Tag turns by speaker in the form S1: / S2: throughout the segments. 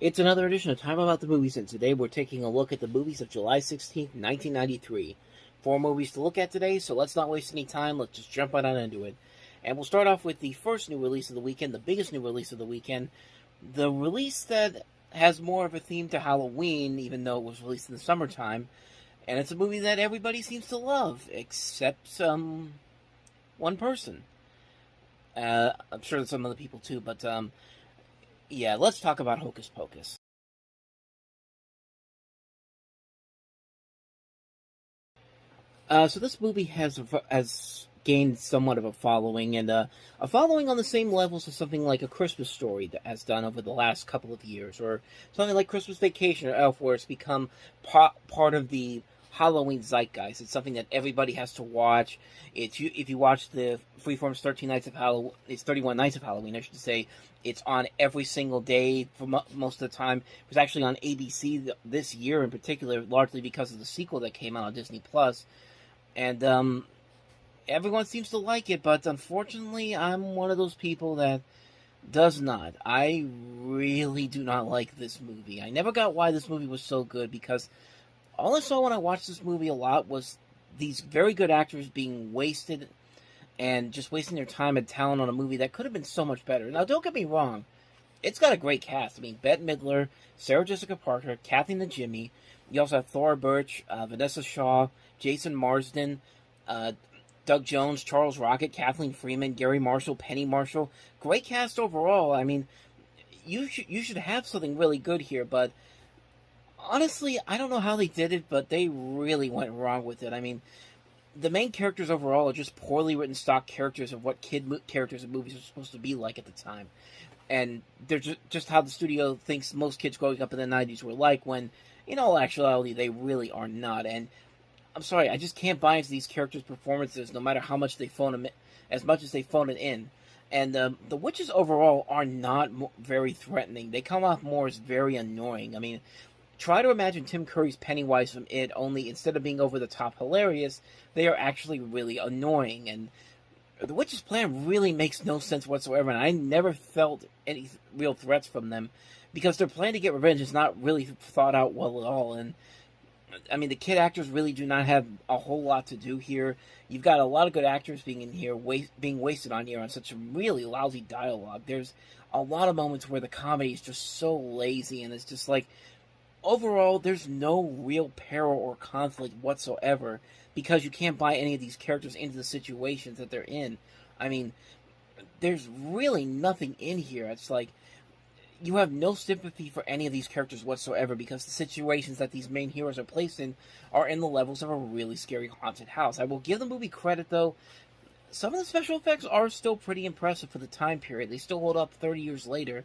S1: It's another edition of Time About the Movies, and today we're taking a look at the movies of July 16th, 1993. Four movies to look at today, so let's not waste any time. Let's just jump right on into it. And we'll start off with the first new release of the weekend, the biggest new release of the weekend. The release that has more of a theme to Halloween, even though it was released in the summertime. And it's a movie that everybody seems to love, except one person. I'm sure there's some other people too, but yeah, let's talk about Hocus Pocus. So this movie has gained somewhat of a following, and a following on the same levels as something like A Christmas Story that has done over the last couple of years, or something like Christmas Vacation or Elf, where it's become part of the Halloween zeitgeist. It's something that everybody has to watch. If you watch the Freeform's 13 Nights of Halloween, it's 31 Nights of Halloween, I should say. It's on every single day for most of the time. It was actually on ABC this year in particular, largely because of the sequel that came out on Disney Plus. And everyone seems to like it, but unfortunately, I'm one of those people that does not. I really do not like this movie. I never got why this movie was so good, because all I saw when I watched this movie a lot was these very good actors being wasted and just wasting their time and talent on a movie that could have been so much better. Now, don't get me wrong. It's got a great cast. I mean, Bette Midler, Sarah Jessica Parker, Kathy Najimy. You also have Thora Birch, Vanessa Shaw, Jason Marsden, Doug Jones, Charles Rocket, Kathleen Freeman, Gary Marshall, Penny Marshall. Great cast overall. I mean, you should have something really good here, but honestly, I don't know how they did it, but they really went wrong with it. I mean, the main characters overall are just poorly written stock characters of what characters in movies are supposed to be like at the time. And they're just how the studio thinks most kids growing up in the 90s were like, when, in all actuality, they really are not. And I'm sorry, I just can't buy into these characters' performances, no matter how much they phone them, as much as they phone it in. And the witches overall are not very threatening. They come off more as very annoying. I mean, try to imagine Tim Curry's Pennywise from It, only instead of being over-the-top hilarious, they are actually really annoying. And the witch's plan really makes no sense whatsoever, and I never felt any real threats from them, because their plan to get revenge is not really thought out well at all. And I mean, the kid actors really do not have a whole lot to do here. You've got a lot of good actors being in here, being wasted on here on such really lousy dialogue. There's a lot of moments where the comedy is just so lazy, and it's just like, overall, there's no real peril or conflict whatsoever, because you can't buy any of these characters into the situations that they're in. I mean, there's really nothing in here. It's like, you have no sympathy for any of these characters whatsoever, because the situations that these main heroes are placed in are in the levels of a really scary haunted house. I will give the movie credit, though. Some of the special effects are still pretty impressive for the time period. They still hold up 30 years later.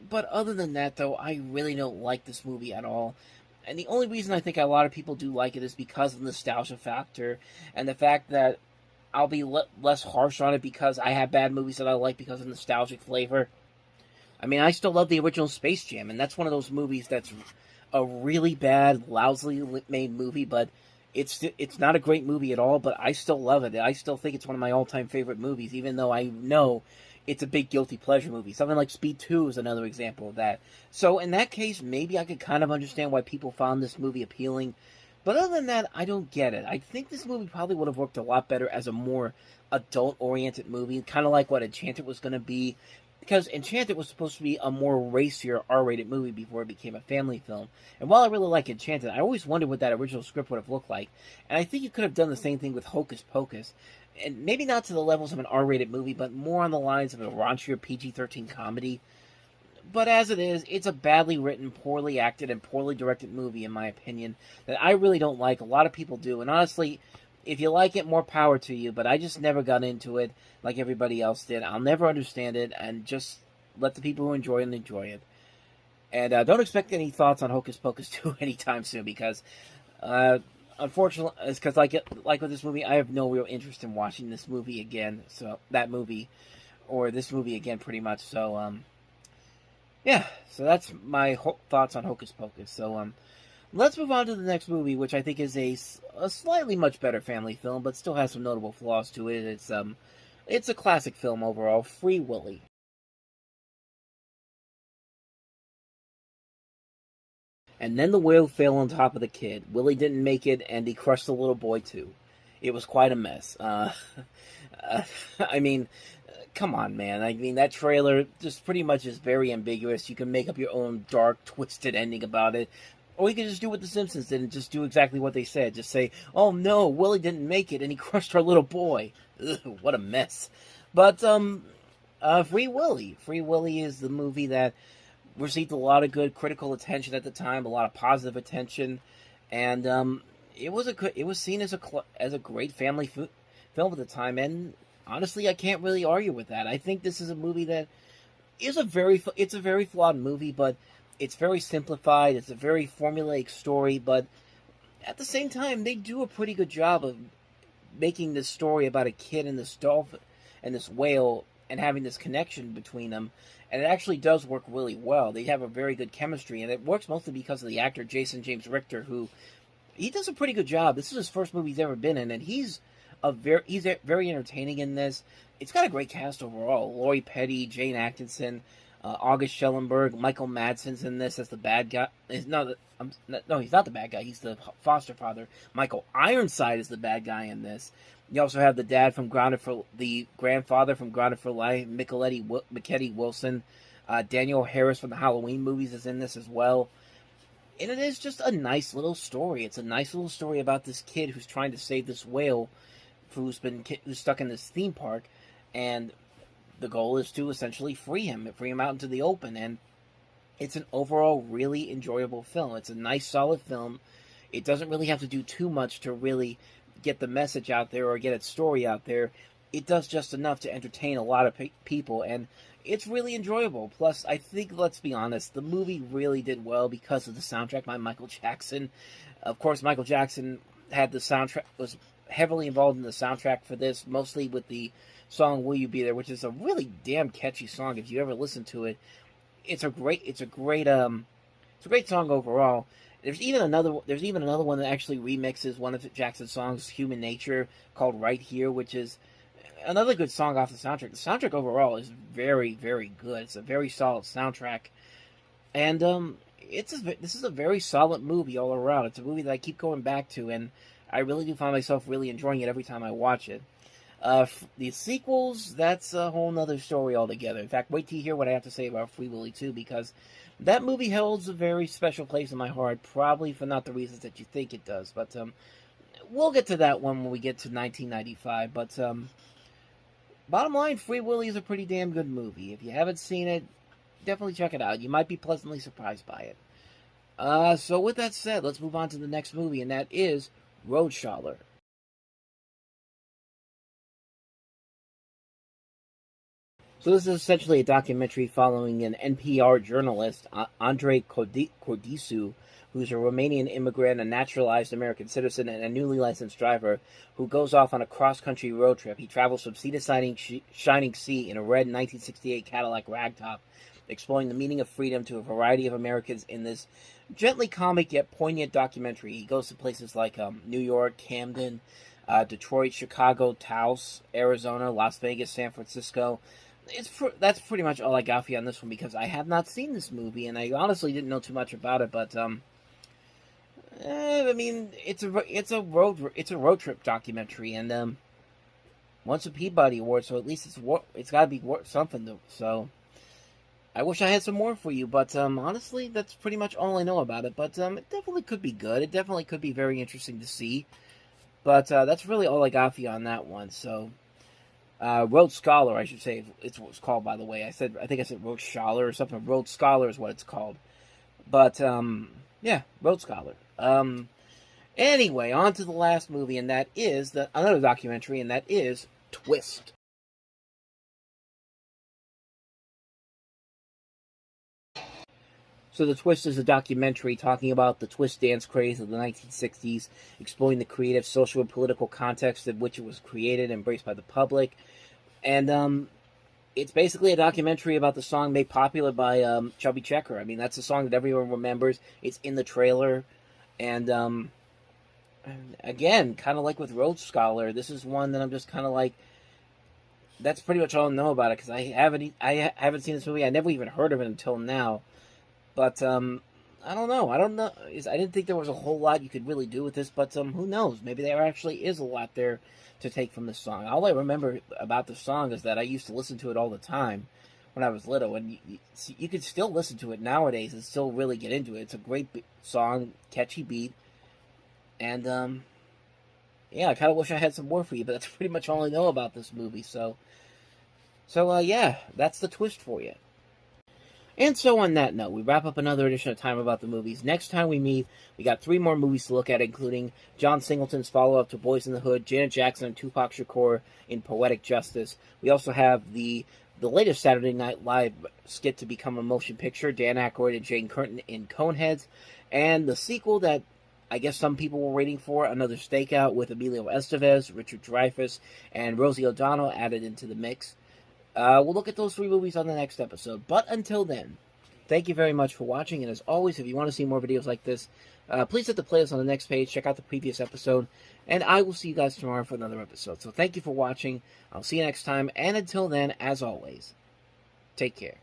S1: But other than that, though, I really don't like this movie at all. And the only reason I think a lot of people do like it is because of the nostalgia factor, and the fact that I'll be less harsh on it because I have bad movies that I like because of nostalgic flavor. I mean, I still love the original Space Jam, and that's one of those movies that's a really bad, lousily made movie, but it's not a great movie at all, but I still love it. I still think it's one of my all-time favorite movies, even though I know it's a big guilty pleasure movie. Something like Speed 2 is another example of that. So in that case, maybe I could kind of understand why people found this movie appealing. But other than that, I don't get it. I think this movie probably would have worked a lot better as a more adult-oriented movie, kind of like what Enchanted was going to be. Because Enchanted was supposed to be a more racier, R-rated movie before it became a family film. And while I really like Enchanted, I always wondered what that original script would have looked like. And I think you could have done the same thing with Hocus Pocus. And maybe not to the levels of an R-rated movie, but more on the lines of a raunchier PG-13 comedy. But as it is, it's a badly written, poorly acted, and poorly directed movie, in my opinion, that I really don't like. A lot of people do. And honestly, if you like it, more power to you. But I just never got into it like everybody else did. I'll never understand it, and just let the people who enjoy it enjoy it. And don't expect any thoughts on Hocus Pocus 2 anytime soon, because unfortunately, it's because like with this movie, I have no real interest in watching this movie again. So that movie, or this movie again, pretty much. So yeah. So that's my thoughts on Hocus Pocus. So let's move on to the next movie, which I think is a slightly much better family film, but still has some notable flaws to it. It's a classic film overall, Free Willy. And then the whale fell on top of the kid. Willie didn't make it, and he crushed the little boy too. It was quite a mess. Uh, I mean, come on, man. I mean, that trailer just pretty much is very ambiguous. You can make up your own dark, twisted ending about it. Or you can just do what The Simpsons did and just do exactly what they said. Just say, oh no, Willie didn't make it and he crushed our little boy. Ugh, what a mess. But, Free Willy. Free Willy is the movie that received a lot of good critical attention at the time, a lot of positive attention. And, it was seen as a great family film at the time, and honestly, I can't really argue with that. I think this is a movie that is it's a very flawed movie, but it's very simplified. It's a very formulaic story, but at the same time, they do a pretty good job of making this story about a kid and this dolphin and this whale and having this connection between them. And it actually does work really well. They have a very good chemistry, and it works mostly because of the actor Jason James Richter, who he does a pretty good job. This is his first movie he's ever been in, and he's very entertaining in this. It's got a great cast overall. Lori Petty, Jane Atkinson, August Schellenberg, Michael Madsen's in this as the bad guy. No, he's not the bad guy. He's the foster father. Michael Ironside is the bad guy in this. You also have the grandfather from Grounded for Life, Mickey Wilson. Daniel Harris from the Halloween movies is in this as well. And it is just a nice little story. It's a nice little story about this kid who's trying to save this whale who's stuck in this theme park, and the goal is to essentially free him out into the open. And it's an overall really enjoyable film. It's a nice, solid film. It doesn't really have to do too much to really get the message out there or get its story out there. It does just enough to entertain a lot of people, and it's really enjoyable. Plus, I think, let's be honest, the movie really did well because of the soundtrack by Michael Jackson. Of course, Michael Jackson was heavily involved in the soundtrack for this, mostly with the song "Will You Be There," which is a really damn catchy song. If you ever listen to it, it's a great song overall. There's even another one that actually remixes one of Jackson's songs, "Human Nature," called "Right Here," which is another good song off the soundtrack. The soundtrack overall is very, very good. It's a very solid soundtrack, and this is a very solid movie all around. It's a movie that I keep going back to, and I really do find myself really enjoying it every time I watch it. The sequels, that's a whole nother story altogether. In fact, wait till you hear what I have to say about Free Willy 2, because that movie holds a very special place in my heart, probably for not the reasons that you think it does. But we'll get to that one when we get to 1995. But bottom line, Free Willy is a pretty damn good movie. If you haven't seen it, definitely check it out. You might be pleasantly surprised by it. So with that said, let's move on to the next movie, and that is Roadsholler. So this is essentially a documentary following an NPR journalist, Andrei Cordisu, who's a Romanian immigrant, a naturalized American citizen, and a newly licensed driver, who goes off on a cross-country road trip. He travels from sea to shining sea in a red 1968 Cadillac ragtop, exploring the meaning of freedom to a variety of Americans in this gently comic yet poignant documentary. He goes to places like New York, Camden, Detroit, Chicago, Taos, Arizona, Las Vegas, San Francisco. That's pretty much all I got for you on this one, because I have not seen this movie, and I honestly didn't know too much about it. But I mean, it's a road trip documentary, and won some Peabody Award, so at least it's got to be worth something. So I wish I had some more for you, but honestly, that's pretty much all I know about it. But it definitely could be good. It definitely could be very interesting to see. But that's really all I got for you on that one. So. Road Scholar, I should say, it's what it's called, by the way. I think I said Road Scholar or something. Road Scholar is what it's called. But, yeah, Road Scholar. Anyway, on to the last movie, and that is another documentary, and that is Twist. So The Twist is a documentary talking about the twist dance craze of the 1960s, exploring the creative, social, and political context in which it was created and embraced by the public. And it's basically a documentary about the song made popular by Chubby Checker. I mean, that's a song that everyone remembers. It's in the trailer. And again, kind of like with Road Scholar, this is one that I'm just kind of like, that's pretty much all I know about it, because I haven't seen this movie. I never even heard of it until now. But I don't know. I don't know. I didn't think there was a whole lot you could really do with this, but who knows? Maybe there actually is a lot there to take from this song. All I remember about the song is that I used to listen to it all the time when I was little, and you could still listen to it nowadays and still really get into it. It's a great song, catchy beat, and yeah, I kind of wish I had some more for you, but that's pretty much all I know about this movie. So yeah, that's the twist for you. And so on that note, we wrap up another edition of Time About the Movies. Next time we meet, we got 3 more movies to look at, including John Singleton's follow-up to Boys in the Hood, Janet Jackson and Tupac Shakur in Poetic Justice. We also have the latest Saturday Night Live skit to become a motion picture, Dan Aykroyd and Jane Curtin in Coneheads, and the sequel that I guess some people were waiting for, another Stakeout with Emilio Estevez, Richard Dreyfuss, and Rosie O'Donnell added into the mix. We'll look at those 3 movies on the next episode. But until then, thank you very much for watching. And as always, if you want to see more videos like this, please hit the playlist on the next page. Check out the previous episode. And I will see you guys tomorrow for another episode. So thank you for watching. I'll see you next time. And until then, as always, take care.